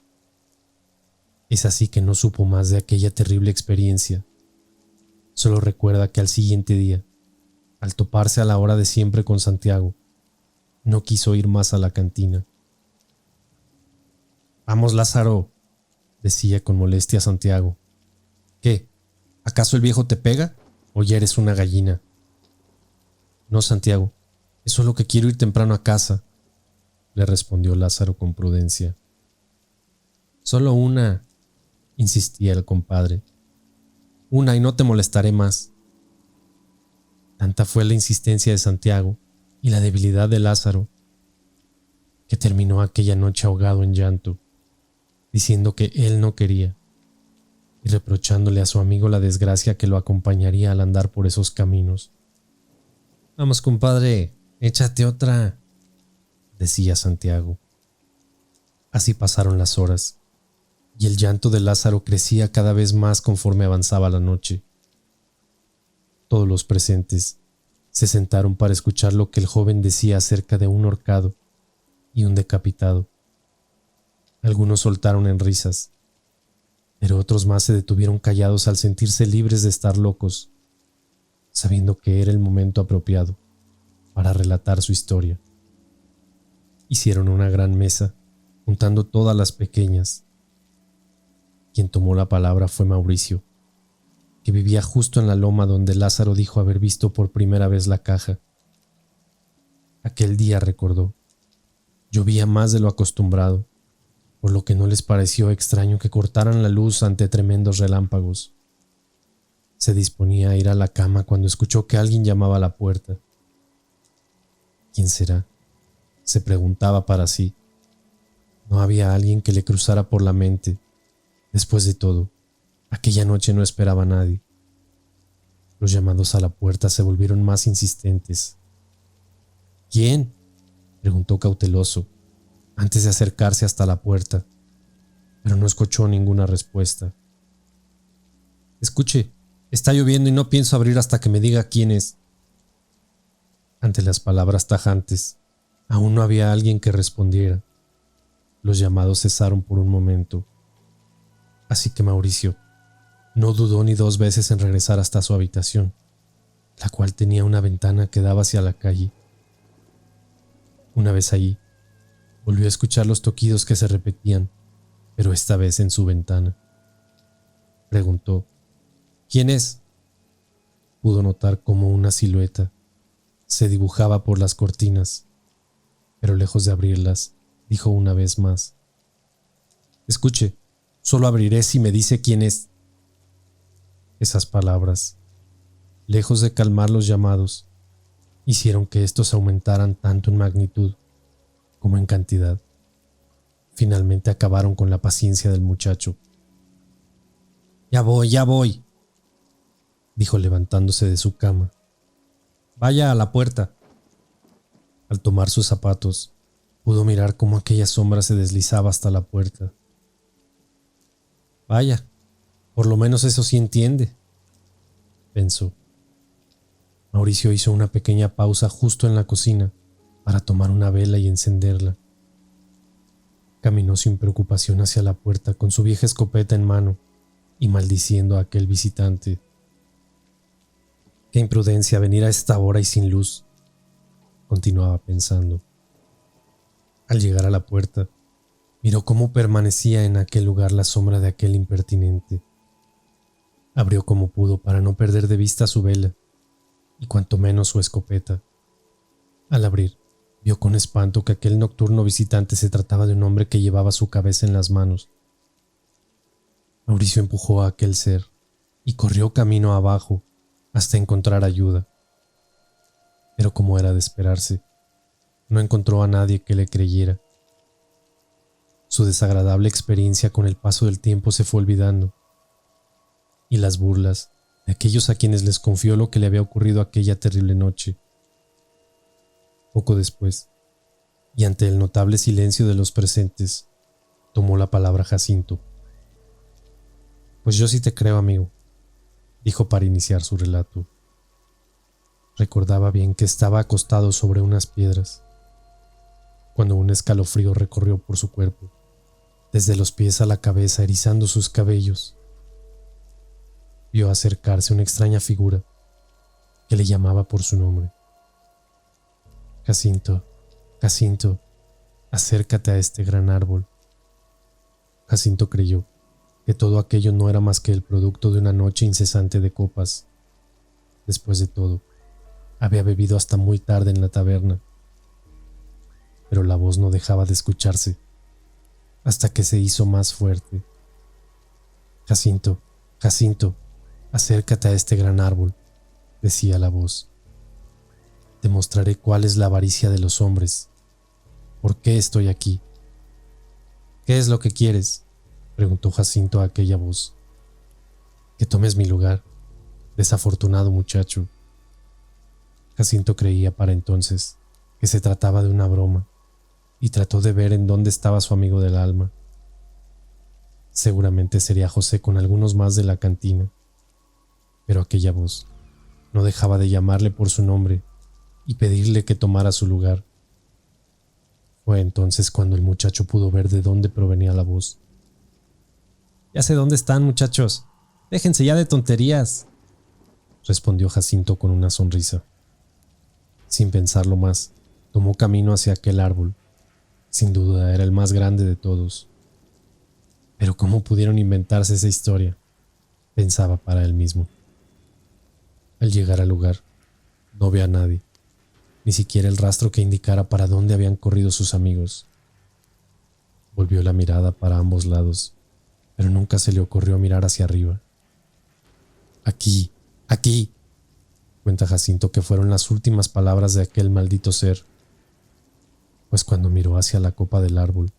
Es así que no supo más de aquella terrible experiencia. Solo recuerda que al siguiente día, al toparse a la hora de siempre con Santiago, no quiso ir más a la cantina. «Vamos, Lázaro», decía con molestia Santiago. «¿Qué? ¿Acaso el viejo te pega? ¿O ya eres una gallina?» «No, Santiago, es solo que quiero ir temprano a casa», le respondió Lázaro con prudencia. «Solo una», insistía el compadre. «Una y no te molestaré más». Tanta fue la insistencia de Santiago y la debilidad de Lázaro, que terminó aquella noche ahogado en llanto, diciendo que él no quería, y reprochándole a su amigo la desgracia que lo acompañaría al andar por esos caminos. «Vamos, compadre, échate otra», decía Santiago. Así pasaron las horas, y el llanto de Lázaro crecía cada vez más conforme avanzaba la noche. Todos los presentes se sentaron para escuchar lo que el joven decía acerca de un ahorcado y un decapitado. Algunos soltaron en risas, pero otros más se detuvieron callados al sentirse libres de estar locos, sabiendo que era el momento apropiado para relatar su historia. Hicieron una gran mesa, juntando todas las pequeñas. Quien tomó la palabra fue Mauricio, que vivía justo en la loma donde Lázaro dijo haber visto por primera vez la caja. Aquel día, recordó, llovía más de lo acostumbrado, por lo que no les pareció extraño que cortaran la luz ante tremendos relámpagos. Se disponía a ir a la cama cuando escuchó que alguien llamaba a la puerta. ¿Quién será?, se preguntaba para sí. No había alguien que le cruzara por la mente. Después de todo, aquella noche no esperaba a nadie. Los llamados a la puerta se volvieron más insistentes. «¿Quién?», preguntó cauteloso, antes de acercarse hasta la puerta, pero no escuchó ninguna respuesta. «Escuche, está lloviendo y no pienso abrir hasta que me diga quién es». Ante las palabras tajantes, aún no había alguien que respondiera. Los llamados cesaron por un momento. Así que Mauricio no dudó ni dos veces en regresar hasta su habitación, la cual tenía una ventana que daba hacia la calle. Una vez allí, volvió a escuchar los toquidos que se repetían, pero esta vez en su ventana. Preguntó: «¿Quién es?». Pudo notar cómo una silueta se dibujaba por las cortinas, pero lejos de abrirlas, dijo una vez más: «Escuche, solo abriré si me dice quién es». Esas palabras, lejos de calmar los llamados, hicieron que estos aumentaran tanto en magnitud como en cantidad. Finalmente acabaron con la paciencia del muchacho. Ya voy», dijo levantándose de su cama. Vaya a la puerta. Al tomar sus zapatos, pudo mirar cómo aquella sombra se deslizaba hasta la puerta. Vaya, por lo menos eso sí entiende, pensó. Mauricio hizo una pequeña pausa justo en la cocina para tomar una vela y encenderla. Caminó sin preocupación hacia la puerta con su vieja escopeta en mano y maldiciendo a aquel visitante. Qué imprudencia venir a esta hora y sin luz, continuaba pensando. Al llegar a la puerta, miró cómo permanecía en aquel lugar la sombra de aquel impertinente. Abrió como pudo para no perder de vista su vela y cuanto menos su escopeta. Al abrir, vio con espanto que aquel nocturno visitante se trataba de un hombre que llevaba su cabeza en las manos. Mauricio empujó a aquel ser y corrió camino abajo hasta encontrar ayuda. Pero como era de esperarse, no encontró a nadie que le creyera. Su desagradable experiencia con el paso del tiempo se fue olvidando, y las burlas de aquellos a quienes les confió lo que le había ocurrido aquella terrible noche. Poco después, y ante el notable silencio de los presentes, tomó la palabra Jacinto. Pues yo sí te creo, amigo, dijo para iniciar su relato. Recordaba bien que estaba acostado sobre unas piedras, cuando un escalofrío recorrió por su cuerpo, desde los pies a la cabeza erizando sus cabellos. Vio acercarse una extraña figura que le llamaba por su nombre. Jacinto, Jacinto, acércate a este gran árbol. Jacinto creyó que todo aquello no era más que el producto de una noche incesante de copas. Después de todo, había bebido hasta muy tarde en la taberna. Pero la voz no dejaba de escucharse, hasta que se hizo más fuerte. Jacinto, Jacinto, acércate a este gran árbol, decía la voz. Te mostraré cuál es la avaricia de los hombres. ¿Por qué estoy aquí? ¿Qué es lo que quieres?, preguntó Jacinto a aquella voz. Que tomes mi lugar, desafortunado muchacho. Jacinto creía para entonces que se trataba de una broma y trató de ver en dónde estaba su amigo del alma. Seguramente sería José con algunos más de la cantina, pero aquella voz no dejaba de llamarle por su nombre y pedirle que tomara su lugar. Fue entonces cuando el muchacho pudo ver de dónde provenía la voz. Ya sé dónde están, muchachos. Déjense ya de tonterías, respondió Jacinto con una sonrisa. Sin pensarlo más, tomó camino hacia aquel árbol. Sin duda era el más grande de todos. Pero ¿cómo pudieron inventarse esa historia?, pensaba para él mismo. Al llegar al lugar, no vio a nadie, ni siquiera el rastro que indicara para dónde habían corrido sus amigos. Volvió la mirada para ambos lados, pero nunca se le ocurrió mirar hacia arriba. Aquí, aquí, cuenta Jacinto que fueron las últimas palabras de aquel maldito ser, pues cuando miró hacia la copa del árbol,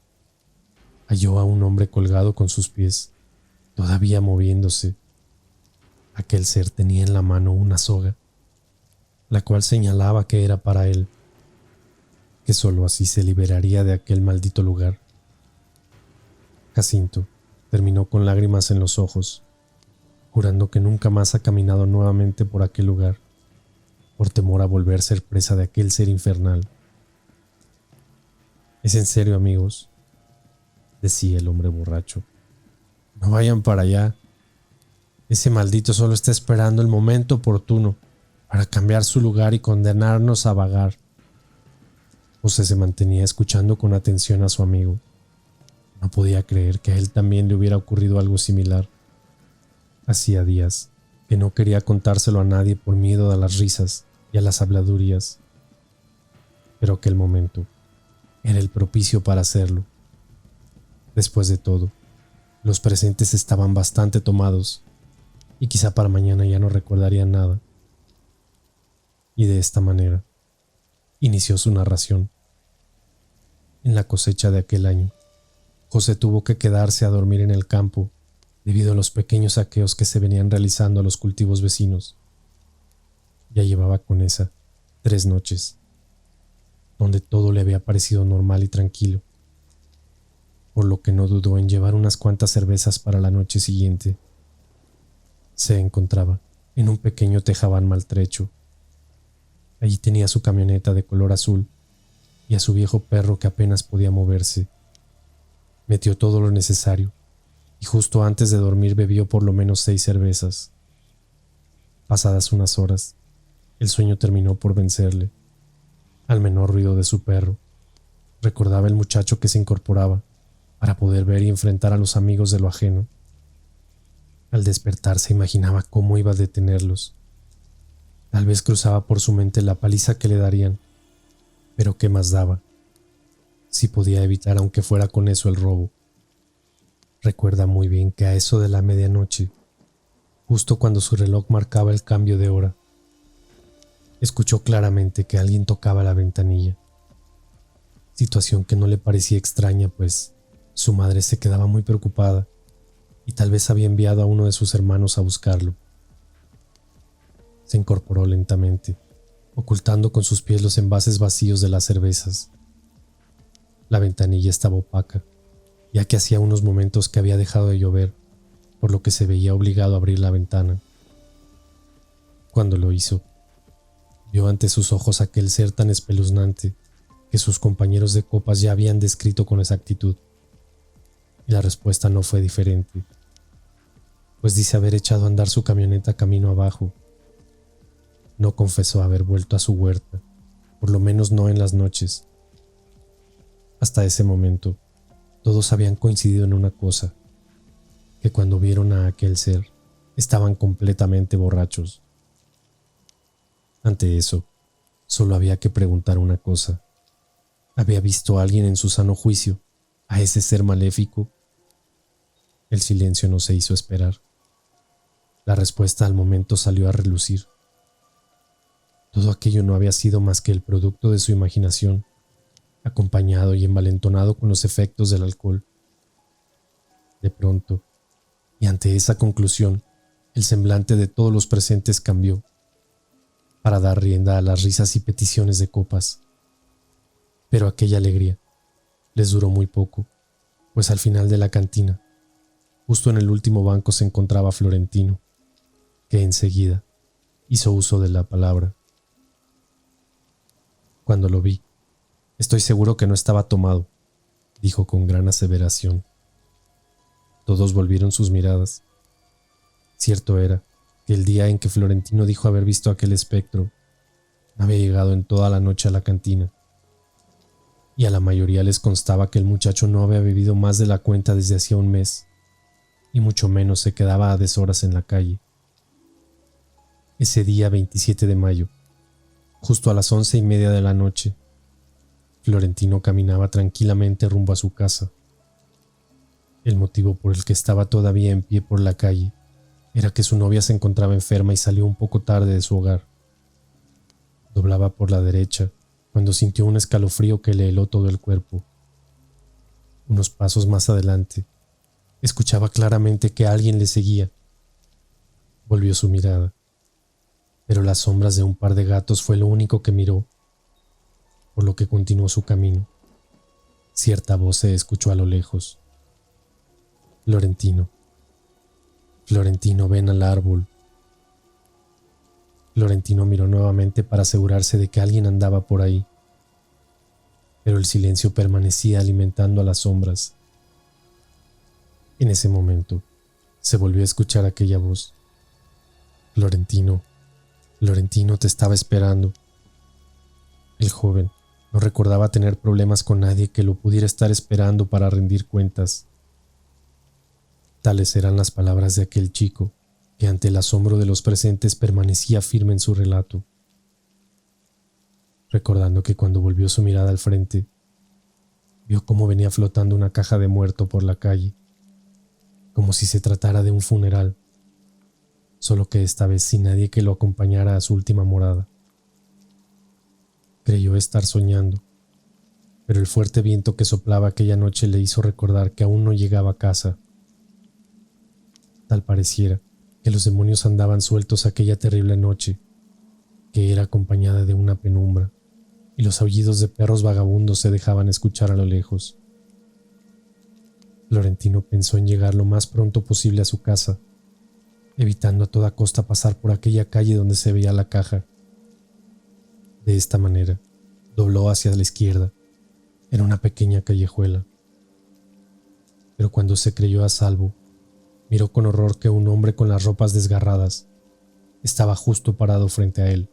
halló a un hombre colgado con sus pies, todavía moviéndose. Aquel ser tenía en la mano una soga, la cual señalaba que era para él, que sólo así se liberaría de aquel maldito lugar. Jacinto terminó con lágrimas en los ojos, jurando que nunca más ha caminado nuevamente por aquel lugar, por temor a volver a ser presa de aquel ser infernal. «Es en serio, amigos», decía el hombre borracho. «No vayan para allá. Ese maldito solo está esperando el momento oportuno para cambiar su lugar y condenarnos a vagar». José se mantenía escuchando con atención a su amigo. No podía creer que a él también le hubiera ocurrido algo similar. Hacía días que no quería contárselo a nadie por miedo a las risas y a las habladurías. Pero aquel momento era el propicio para hacerlo. Después de todo, los presentes estaban bastante tomados y quizá para mañana ya no recordarían nada. Y de esta manera inició su narración. En la cosecha de aquel año, José tuvo que quedarse a dormir en el campo debido a los pequeños saqueos que se venían realizando a los cultivos vecinos. Ya llevaba con esa 3 noches, donde todo le había parecido normal y tranquilo, por lo que no dudó en llevar unas cuantas cervezas para la noche siguiente. Se encontraba en un pequeño tejabán maltrecho. Allí tenía su camioneta de color azul y a su viejo perro que apenas podía moverse. Metió todo lo necesario y justo antes de dormir bebió por lo menos 6 cervezas. Pasadas unas horas, el sueño terminó por vencerle. Al menor ruido de su perro, recordaba el muchacho que se incorporaba para poder ver y enfrentar a los amigos de lo ajeno. Al despertar se imaginaba cómo iba a detenerlos. Tal vez cruzaba por su mente la paliza que le darían, pero ¿qué más daba? Si podía evitar aunque fuera con eso el robo. Recuerda muy bien que a eso de la medianoche, justo cuando su reloj marcaba el cambio de hora, escuchó claramente que alguien tocaba la ventanilla. Situación que no le parecía extraña, pues su madre se quedaba muy preocupada y tal vez había enviado a uno de sus hermanos a buscarlo. Se incorporó lentamente, ocultando con sus pies los envases vacíos de las cervezas. La ventanilla estaba opaca, ya que hacía unos momentos que había dejado de llover, por lo que se veía obligado a abrir la ventana. Cuando lo hizo, vio ante sus ojos aquel ser tan espeluznante que sus compañeros de copas ya habían descrito con exactitud. Y la respuesta no fue diferente, pues dice haber echado a andar su camioneta camino abajo. No confesó haber vuelto a su huerta, por lo menos no en las noches. Hasta ese momento, todos habían coincidido en una cosa, que cuando vieron a aquel ser, estaban completamente borrachos. Ante eso, solo había que preguntar una cosa. ¿Había visto a alguien en su sano juicio a ese ser maléfico? El silencio no se hizo esperar. La respuesta al momento salió a relucir. Todo aquello no había sido más que el producto de su imaginación, acompañado y envalentonado con los efectos del alcohol. De pronto, y ante esa conclusión, el semblante de todos los presentes cambió, para dar rienda a las risas y peticiones de copas. Pero aquella alegría les duró muy poco, pues al final de la cantina, justo en el último banco se encontraba Florentino, que enseguida hizo uso de la palabra. Cuando lo vi, estoy seguro que no estaba tomado, dijo con gran aseveración. Todos volvieron sus miradas. Cierto era que el día en que Florentino dijo haber visto aquel espectro, no había llegado en toda la noche a la cantina, y a la mayoría les constaba que el muchacho no había bebido más de la cuenta desde hacía un mes, y mucho menos se quedaba a deshoras en la calle. Ese día 27 de mayo, justo a las 11:30 de la noche, Florentino caminaba tranquilamente rumbo a su casa. El motivo por el que estaba todavía en pie por la calle era que su novia se encontraba enferma y salió un poco tarde de su hogar. Doblaba por la derecha cuando sintió un escalofrío que le heló todo el cuerpo. Unos pasos más adelante, escuchaba claramente que alguien le seguía. Volvió su mirada, pero las sombras de un par de gatos fue lo único que miró, por lo que continuó su camino. Cierta voz se escuchó a lo lejos. Florentino, Florentino, ven al árbol. Florentino miró nuevamente para asegurarse de que alguien andaba por ahí, pero el silencio permanecía alimentando a las sombras. En ese momento, se volvió a escuchar aquella voz. Florentino, Florentino te estaba esperando. El joven no recordaba tener problemas con nadie que lo pudiera estar esperando para rendir cuentas. Tales eran las palabras de aquel chico, que ante el asombro de los presentes permanecía firme en su relato. Recordando que cuando volvió su mirada al frente, vio cómo venía flotando una caja de muerto por la calle, como si se tratara de un funeral, solo que esta vez sin nadie que lo acompañara a su última morada. Creyó estar soñando, pero el fuerte viento que soplaba aquella noche le hizo recordar que aún no llegaba a casa. Tal pareciera que los demonios andaban sueltos aquella terrible noche, que era acompañada de una penumbra, y los aullidos de perros vagabundos se dejaban escuchar a lo lejos. Florentino pensó en llegar lo más pronto posible a su casa, evitando a toda costa pasar por aquella calle donde se veía la caja. De esta manera, dobló hacia la izquierda, en una pequeña callejuela. Pero cuando se creyó a salvo, miró con horror que un hombre con las ropas desgarradas estaba justo parado frente a él.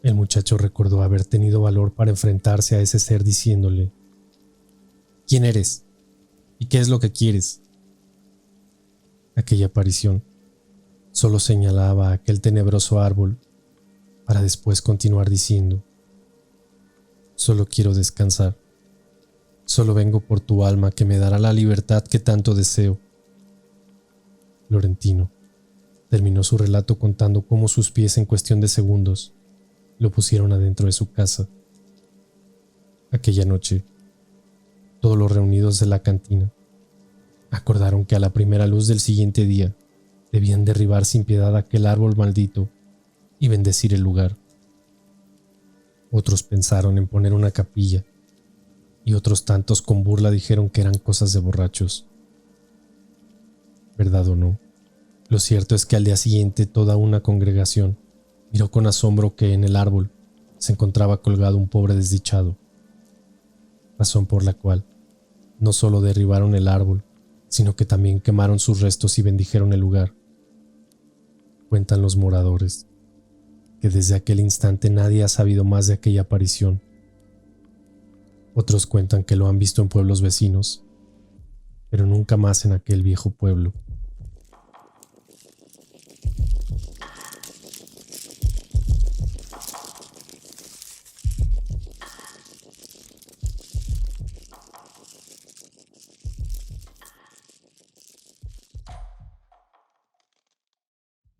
El muchacho recordó haber tenido valor para enfrentarse a ese ser diciéndole: ¿Quién eres? ¿Y qué es lo que quieres? Aquella aparición solo señalaba aquel tenebroso árbol para después continuar diciendo: Solo quiero descansar. Solo vengo por tu alma que me dará la libertad que tanto deseo. Florentino terminó su relato contando cómo sus pies en cuestión de segundos lo pusieron adentro de su casa. Aquella noche, todos los reunidos de la cantina acordaron que a la primera luz del siguiente día debían derribar sin piedad aquel árbol maldito y bendecir el lugar. Otros pensaron en poner una capilla y otros tantos con burla dijeron que eran cosas de borrachos. ¿Verdad o no? Lo cierto es que al día siguiente toda una congregación miró con asombro que en el árbol se encontraba colgado un pobre desdichado, razón por la cual no solo derribaron el árbol, sino que también quemaron sus restos y bendijeron el lugar. Cuentan los moradores que desde aquel instante nadie ha sabido más de aquella aparición. Otros cuentan que lo han visto en pueblos vecinos, pero nunca más en aquel viejo pueblo.